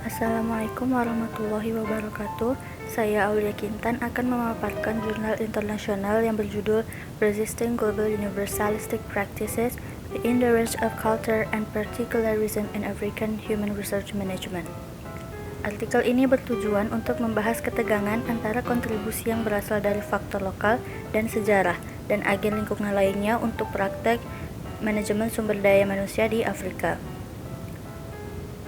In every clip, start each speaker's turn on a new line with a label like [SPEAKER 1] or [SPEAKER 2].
[SPEAKER 1] Assalamualaikum warahmatullahi wabarakatuh. Saya Aulia Kintan akan memaparkan jurnal internasional yang berjudul Resisting Global Universalistic Practices in the Range of Culture and Particularism in African Human Research Management. Artikel ini bertujuan untuk membahas ketegangan antara kontribusi yang berasal dari faktor lokal dan sejarah dan agen lingkungan lainnya untuk praktek manajemen sumber daya manusia di Afrika.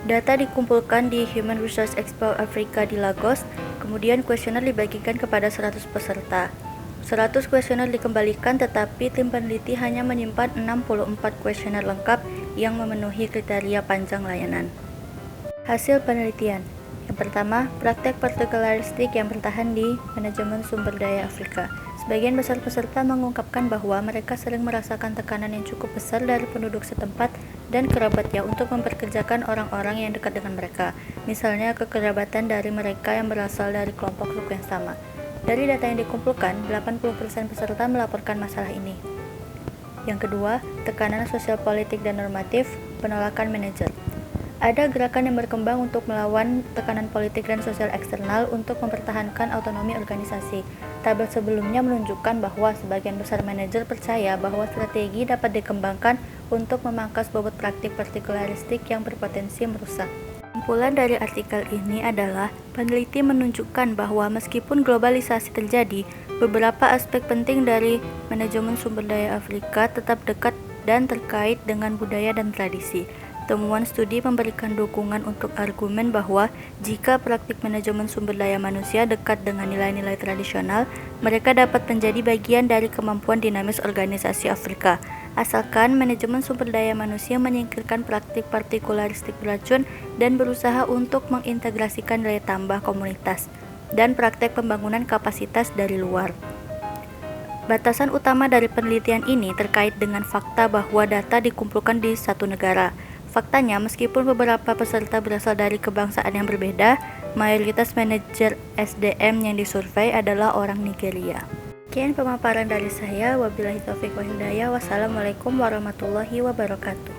[SPEAKER 1] Data dikumpulkan di Human Resource Expo Afrika di Lagos, kemudian kuesioner dibagikan kepada 100 peserta. 100 kuesioner dikembalikan, tetapi tim peneliti hanya menyimpan 64 kuesioner lengkap yang memenuhi kriteria panjang layanan. Hasil penelitian. Yang pertama, praktek partikularistik yang bertahan di manajemen sumber daya Afrika. Sebagian besar peserta mengungkapkan bahwa mereka sering merasakan tekanan yang cukup besar dari penduduk setempat dan kerabatnya untuk memperkerjakan orang-orang yang dekat dengan mereka, misalnya kekerabatan dari mereka yang berasal dari kelompok suku yang sama. Dari data yang dikumpulkan, 80% peserta melaporkan masalah ini. Yang kedua, tekanan sosial politik dan normatif, penolakan manajer. Ada gerakan yang berkembang untuk melawan tekanan politik dan sosial eksternal untuk mempertahankan autonomi organisasi. Tabel sebelumnya menunjukkan bahwa sebagian besar manajer percaya bahwa strategi dapat dikembangkan untuk memangkas bobot praktik partikularistik yang berpotensi merusak. Kesimpulan dari artikel ini adalah peneliti menunjukkan bahwa meskipun globalisasi terjadi, beberapa aspek penting dari manajemen sumber daya Afrika tetap dekat dan terkait dengan budaya dan tradisi. Temuan studi memberikan dukungan untuk argumen bahwa jika praktik manajemen sumber daya manusia dekat dengan nilai-nilai tradisional, mereka dapat menjadi bagian dari kemampuan dinamis organisasi Afrika, asalkan manajemen sumber daya manusia menyingkirkan praktik partikularistik beracun dan berusaha untuk mengintegrasikan nilai tambah komunitas dan praktek pembangunan kapasitas dari luar. Batasan utama dari penelitian ini terkait dengan fakta bahwa data dikumpulkan di satu negara. Faktanya, meskipun beberapa peserta berasal dari kebangsaan yang berbeda, mayoritas manajer SDM yang disurvei adalah orang Nigeria. Sekian pemaparan dari saya. Wabillahi taufiq wal hidayah. Wassalamualaikum warahmatullahi wabarakatuh.